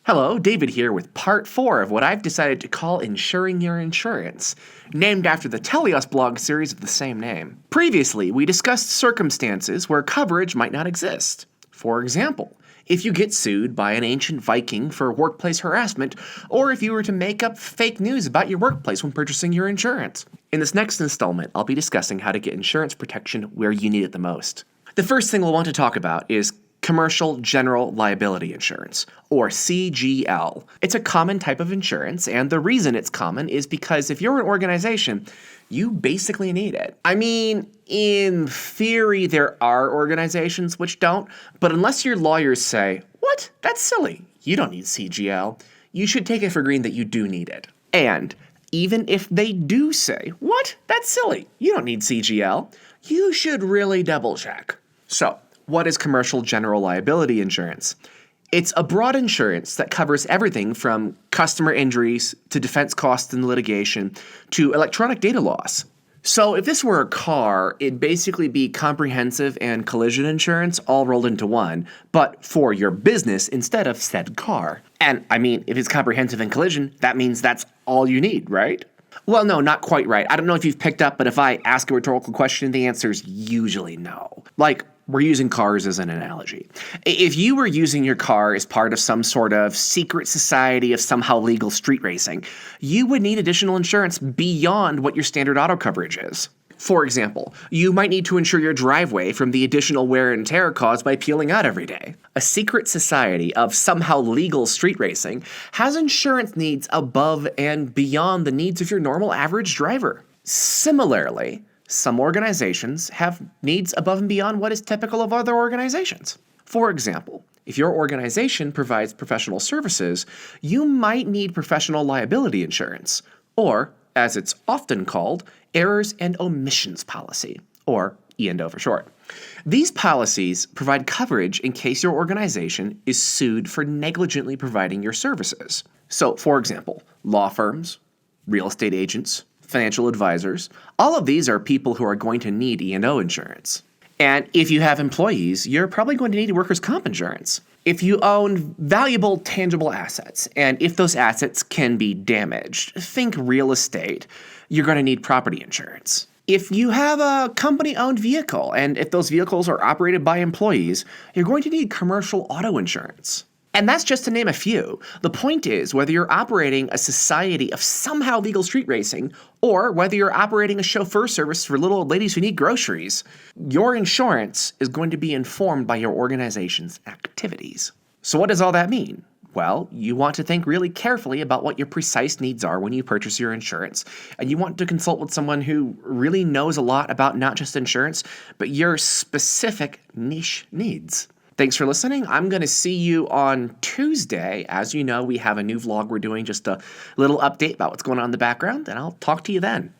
Hello, David here with part 4 of what I've decided to call Insuring Your Insurance, named after the Teleos blog series of the same name. Previously, we discussed circumstances where coverage might not exist. For example, if you get sued by an ancient Viking for workplace harassment, or if you were to make up fake news about your workplace when purchasing your insurance. In this next installment, I'll be discussing how to get insurance protection where you need it the most. The first thing we'll want to talk about is Commercial General Liability Insurance, or CGL. It's a common type of insurance, and the reason it's common is because if you're an organization, you basically need it. I mean, in theory, there are organizations which don't, but unless your lawyers say, "What? That's silly. You don't need CGL," you should take it for green that you do need it. And even if they do say, "What? That's silly. You don't need CGL," you should really double check. So, what is Commercial General Liability Insurance? It's a broad insurance that covers everything from customer injuries to defense costs and litigation to electronic data loss. So if this were a car, it'd basically be comprehensive and collision insurance all rolled into one, but for your business instead of said car. And I mean, if it's comprehensive and collision, that means that's all you need, right? Well, no, not quite right. I don't know if you've picked up, but if I ask a rhetorical question, the answer's usually no. Like, we're using cars as an analogy. If you were using your car as part of some sort of secret society of somehow legal street racing, you would need additional insurance beyond what your standard auto coverage is. For example, you might need to insure your driveway from the additional wear and tear caused by peeling out every day. A secret society of somehow legal street racing has insurance needs above and beyond the needs of your normal average driver. Similarly, some organizations have needs above and beyond what is typical of other organizations. For example, if your organization provides professional services, you might need professional liability insurance, or, as it's often called, errors and omissions policy, or E&O for short. These policies provide coverage in case your organization is sued for negligently providing your services. So, for example, law firms, real estate agents, financial advisors, all of these are people who are going to need E&O insurance. And if you have employees, you're probably going to need workers' comp insurance. If you own valuable, tangible assets, and if those assets can be damaged, think real estate, you're going to need property insurance. If you have a company-owned vehicle, and if those vehicles are operated by employees, you're going to need commercial auto insurance. And that's just to name a few. The point is, whether you're operating a society of somehow legal street racing, or whether you're operating a chauffeur service for little old ladies who need groceries, your insurance is going to be informed by your organization's activities. So what does all that mean? Well, you want to think really carefully about what your precise needs are when you purchase your insurance, and you want to consult with someone who really knows a lot about not just insurance, but your specific niche needs. Thanks for listening. I'm going to see you on Tuesday. As you know, we have a new vlog we're doing, just a little update about what's going on in the background, and I'll talk to you then.